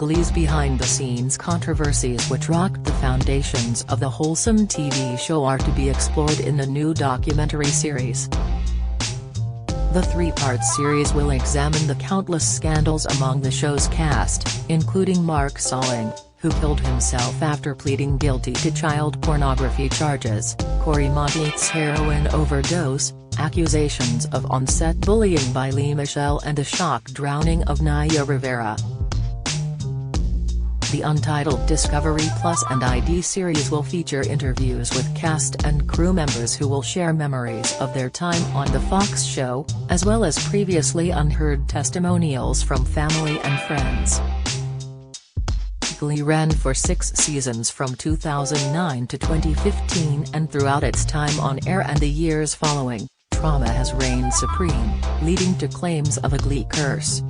Glee's behind-the-scenes controversies which rocked the foundations of the wholesome TV show are to be explored in the new documentary series. The three-part series will examine the countless scandals among the show's cast, including Mark Salling, who killed himself after pleading guilty to child pornography charges, Cory Monteith's heroin overdose, accusations of on-set bullying by Lea Michele and the shock drowning of Naya Rivera. The untitled Discovery Plus and ID series will feature interviews with cast and crew members who will share memories of their time on the Fox show, as well as previously unheard testimonials from family and friends. Glee ran for 6 seasons from 2009 to 2015, and throughout its time on air and the years following, trauma has reigned supreme, leading to claims of a Glee curse.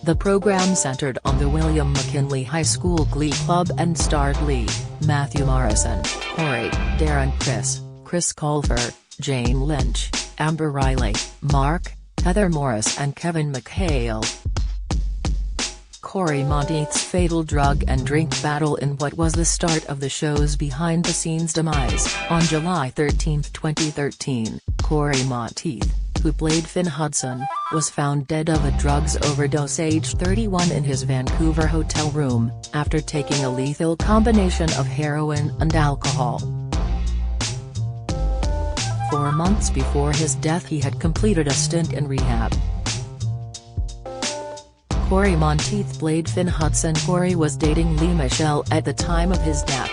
The program centered on the William McKinley High School Glee Club and starred Lee, Matthew Morrison, Cory, Darren Criss, Chris Colfer, Jane Lynch, Amber Riley, Mark, Heather Morris and Kevin McHale. Cory Monteith's fatal drug and drink battle in what was the start of the show's behind-the-scenes demise. On July 13, 2013, Cory Monteith, who played Finn Hudson, was found dead of a drugs overdose aged 31 in his Vancouver hotel room, after taking a lethal combination of heroin and alcohol. 4 months before his death he had completed a stint in rehab. Cory Monteith played Finn Hudson. Cory was dating Lea Michele at the time of his death.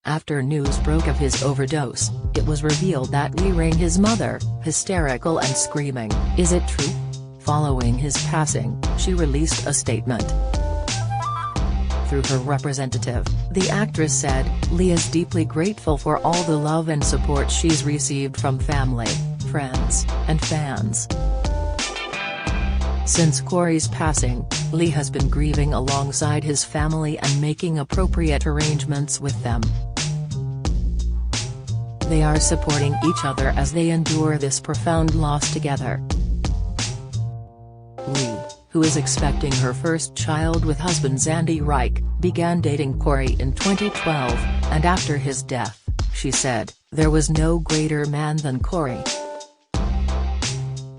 After news broke of his overdose, it was revealed that Lee rang his mother, hysterical and screaming, "Is it true?" Following his passing, she released a statement. Through her representative, the actress said, "Lee is deeply grateful for all the love and support she's received from family, friends, and fans." Since Cory's passing, Lee has been grieving alongside his family and making appropriate arrangements with them. They are supporting each other as they endure this profound loss together. Lee, who is expecting her first child with husband Zandy Reich, began dating Cory in 2012, and after his death, she said, "There was no greater man than Cory.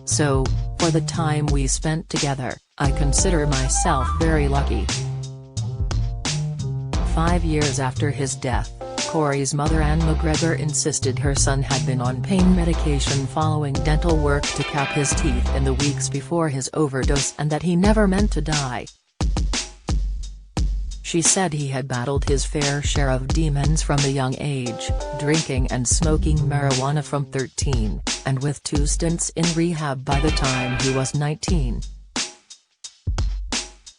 So, for the time we spent together, I consider myself very lucky." 5 years after his death, Cory's mother Anne McGregor insisted her son had been on pain medication following dental work to cap his teeth in the weeks before his overdose and that he never meant to die. She said he had battled his fair share of demons from a young age, drinking and smoking marijuana from 13, and with 2 stints in rehab by the time he was 19.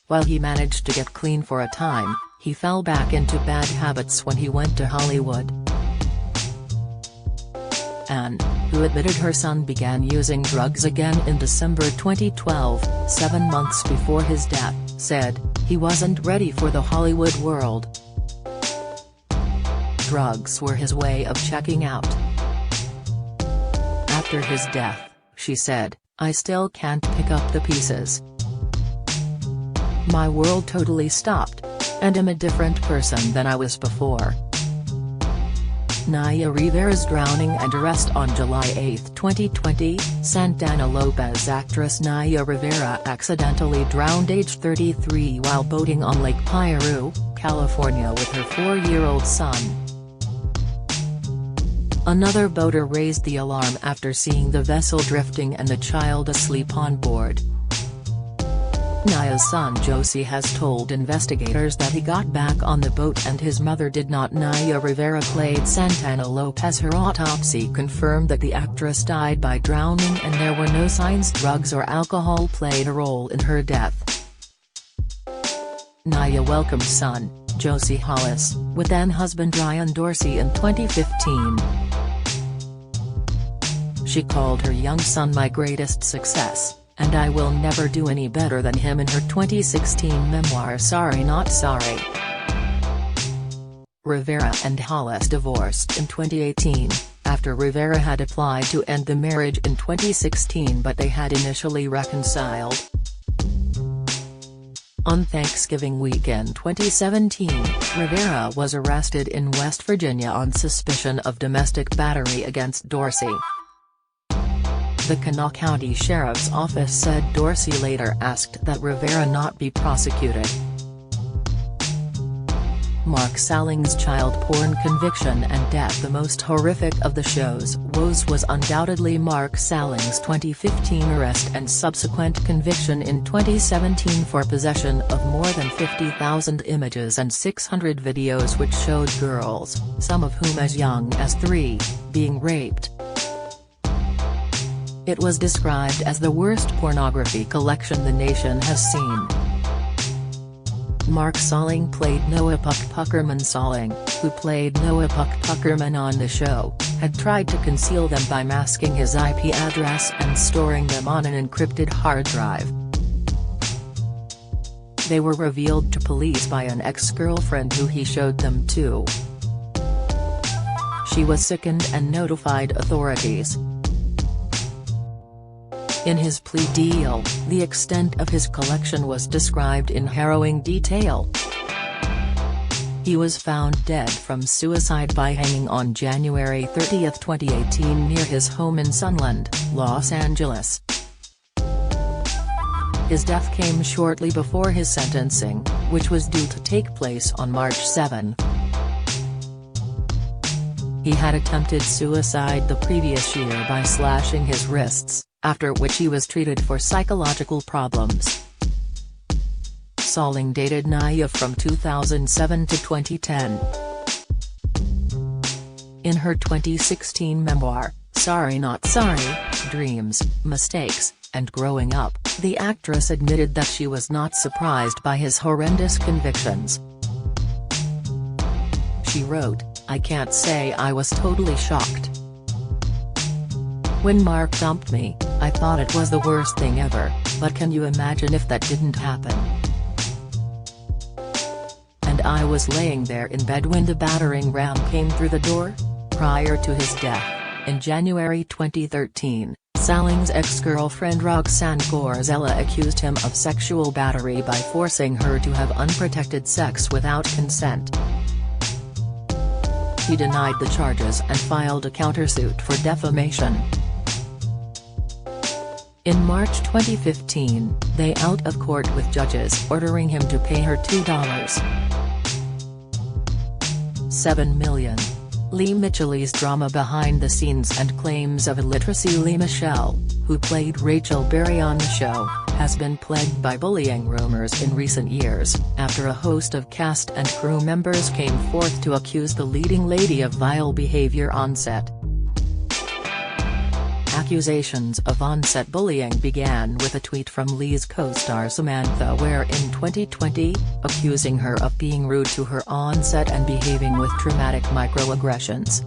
While he managed to get clean for a time, he fell back into bad habits when he went to Hollywood. Anne, who admitted her son began using drugs again in December 2012, 7 months before his death, said, "He wasn't ready for the Hollywood world. Drugs were his way of checking out." After his death, she said, "I still can't pick up the pieces. My world totally stopped. And am a different person than I was before." Naya Rivera's drowning and arrest. On July 8, 2020, Santana Lopez actress Naya Rivera accidentally drowned aged 33 while boating on Lake Piru, California with her 4-year-old son. Another boater raised the alarm after seeing the vessel drifting and the child asleep on board. Naya's son Josie has told investigators that he got back on the boat and his mother did not. Naya Rivera played Santana Lopez. Her autopsy confirmed that the actress died by drowning and there were no signs drugs or alcohol played a role in her death. Naya welcomed son, Josie Hollis, with then-husband Ryan Dorsey in 2015. She called her young son "my greatest success, and I will never do any better than him" in her 2016 memoir Sorry Not Sorry. Rivera and Hollis divorced in 2018, after Rivera had applied to end the marriage in 2016 but they had initially reconciled. On Thanksgiving weekend 2017, Rivera was arrested in West Virginia on suspicion of domestic battery against Dorsey. The Kanawha County Sheriff's Office said Dorsey later asked that Rivera not be prosecuted. Mark Salling's child porn conviction and death. The most horrific of the show's woes was undoubtedly Mark Salling's 2015 arrest and subsequent conviction in 2017 for possession of more than 50,000 images and 600 videos which showed girls, some of whom as young as 3, being raped. It was described as the worst pornography collection the nation has seen. Mark Salling played Noah Puck Puckerman. Salling, who played Noah Puck Puckerman on the show, had tried to conceal them by masking his IP address and storing them on an encrypted hard drive. They were revealed to police by an ex-girlfriend who he showed them to. She was sickened and notified authorities. In his plea deal, the extent of his collection was described in harrowing detail. He was found dead from suicide by hanging on January 30, 2018 near his home in Sunland, Los Angeles. His death came shortly before his sentencing, which was due to take place on March 7. He had attempted suicide the previous year by slashing his wrists, after which he was treated for psychological problems. Salling dated Naya from 2007 to 2010. In her 2016 memoir, Sorry Not Sorry, Dreams, Mistakes, and Growing Up, the actress admitted that she was not surprised by his horrendous convictions. She wrote, "I can't say I was totally shocked. When Mark dumped me, I thought it was the worst thing ever, but can you imagine if that didn't happen? And I was laying there in bed when the battering ram came through the door?" Prior to his death, in January 2013, Salling's ex-girlfriend Roxanne Gorzella accused him of sexual battery by forcing her to have unprotected sex without consent. He denied the charges and filed a countersuit for defamation. In March 2015, they out of court with judges ordering him to pay her $2.7 million. Lea Michele's drama behind the scenes and claims of illiteracy. Lea Michele, who played Rachel Berry on the show, has been plagued by bullying rumors in recent years, after a host of cast and crew members came forth to accuse the leading lady of vile behavior on set. Accusations of on-set bullying began with a tweet from Lee's co-star Samantha Ware in 2020, accusing her of being rude to her on-set and behaving with traumatic microaggressions.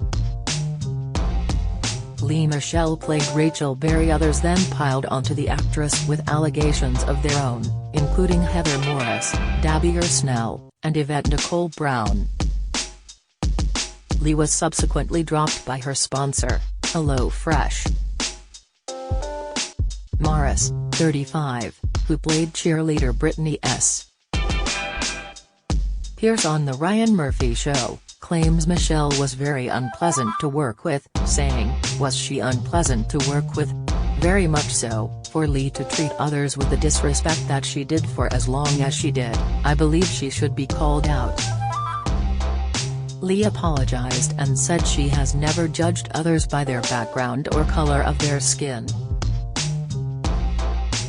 Lea Michele played Rachel Berry. Others then piled onto the actress with allegations of their own, including Heather Morris, Dabier Snell, and Yvette Nicole Brown. Lea was subsequently dropped by her sponsor, HelloFresh. Morris, 35, who played cheerleader Brittany S. Pierce on The Ryan Murphy Show, claims Michelle was very unpleasant to work with, saying, "Was she unpleasant to work with? Very much so, for Lea to treat others with the disrespect that she did for as long as she did. I believe she should be called out." Lea apologized and said she has never judged others by their background or color of their skin.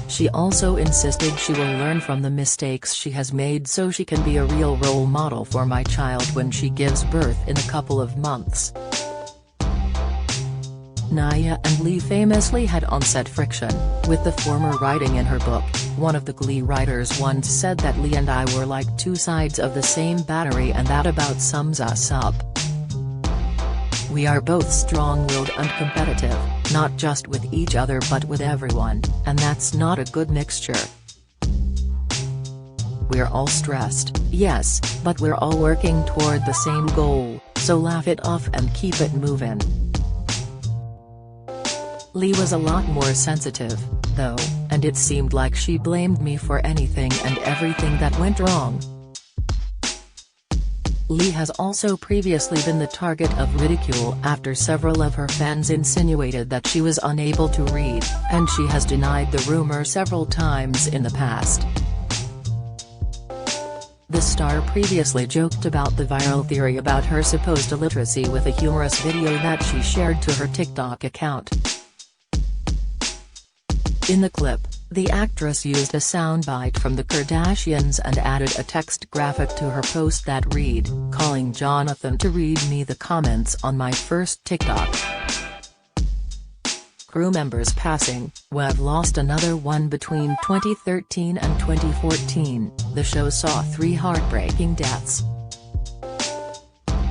She also insisted she will learn from the mistakes she has made so she can be a real role model for my child when she gives birth in a couple of months. Naya and Lea famously had on-set friction, with the former writing in her book. One of the Glee writers once said that Lea and I were like two sides of the same battery, and that about sums us up. We are both strong-willed and competitive, not just with each other but with everyone, and that's not a good mixture. We're all stressed, yes, but we're all working toward the same goal, so laugh it off and keep it moving. Lea was a lot more sensitive, though, and and it seemed like she blamed me for anything and everything that went wrong. Lee has also previously been the target of ridicule after several of her fans insinuated that she was unable to read, and she has denied the rumor several times in the past. The star previously joked about the viral theory about her supposed illiteracy with a humorous video that she shared to her TikTok account. In the clip, the actress used a soundbite from the Kardashians and added a text graphic to her post that read, "Calling Jonathan to read me the comments on my first TikTok. Crew members passing, we've lost another one between 2013 and 2014, the show saw 3 heartbreaking deaths.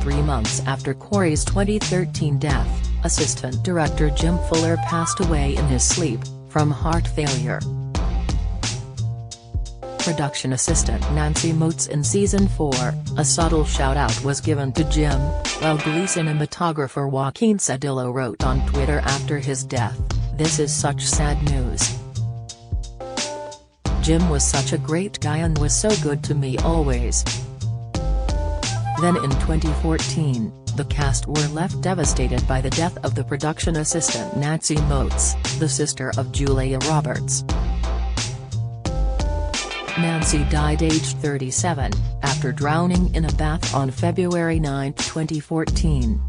3 months after Corey's 2013 death, assistant director Jim Fuller passed away in his sleep, from heart failure. Production assistant Nancy Moats in Season 4, a subtle shout-out was given to Jim, while Glee cinematographer Joaquin Cedillo wrote on Twitter after his death, "This is such sad news. Jim was such a great guy and was so good to me always." Then in 2014, the cast were left devastated by the death of the production assistant Nancy Moats, the sister of Julia Roberts. Nancy died aged 37, after drowning in a bath on February 9, 2014.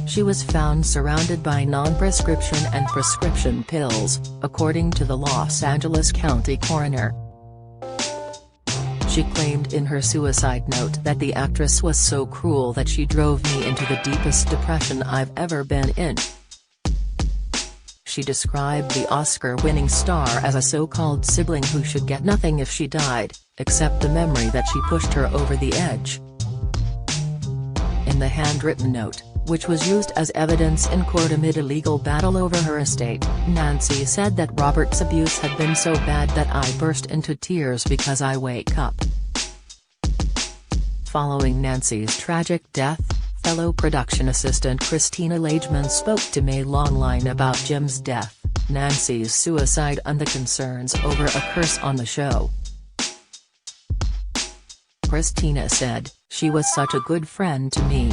She was found surrounded by non-prescription and prescription pills, according to the Los Angeles County coroner. She claimed in her suicide note that the actress was so cruel that she drove me into the deepest depression I've ever been in. She described the Oscar-winning star as a so-called sibling who should get nothing if she died, except the memory that she pushed her over the edge. In the handwritten note, which was used as evidence in court amid a legal battle over her estate, Nancy said that Robert's abuse had been so bad that I burst into tears because I wake up. Following Nancy's tragic death, fellow production assistant Christina Lageman spoke to Mail Online about Jim's death, Nancy's suicide and the concerns over a curse on the show. Christina said, "She was such a good friend to me.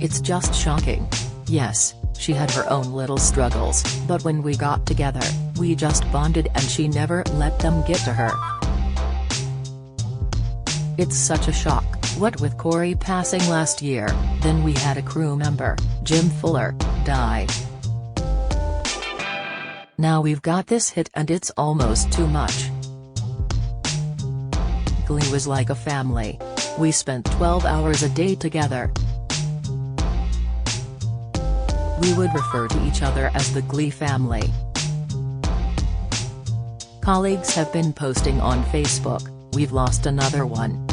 It's just shocking. Yes, she had her own little struggles, but when we got together, we just bonded and she never let them get to her. It's such a shock, what with Corey passing last year, then we had a crew member, Jim Fuller, die. Now we've got this hit and it's almost too much." Glee was like a family. We spent 12 hours a day together. We would refer to each other as the Glee family. Colleagues have been posting on Facebook, "We've lost another one.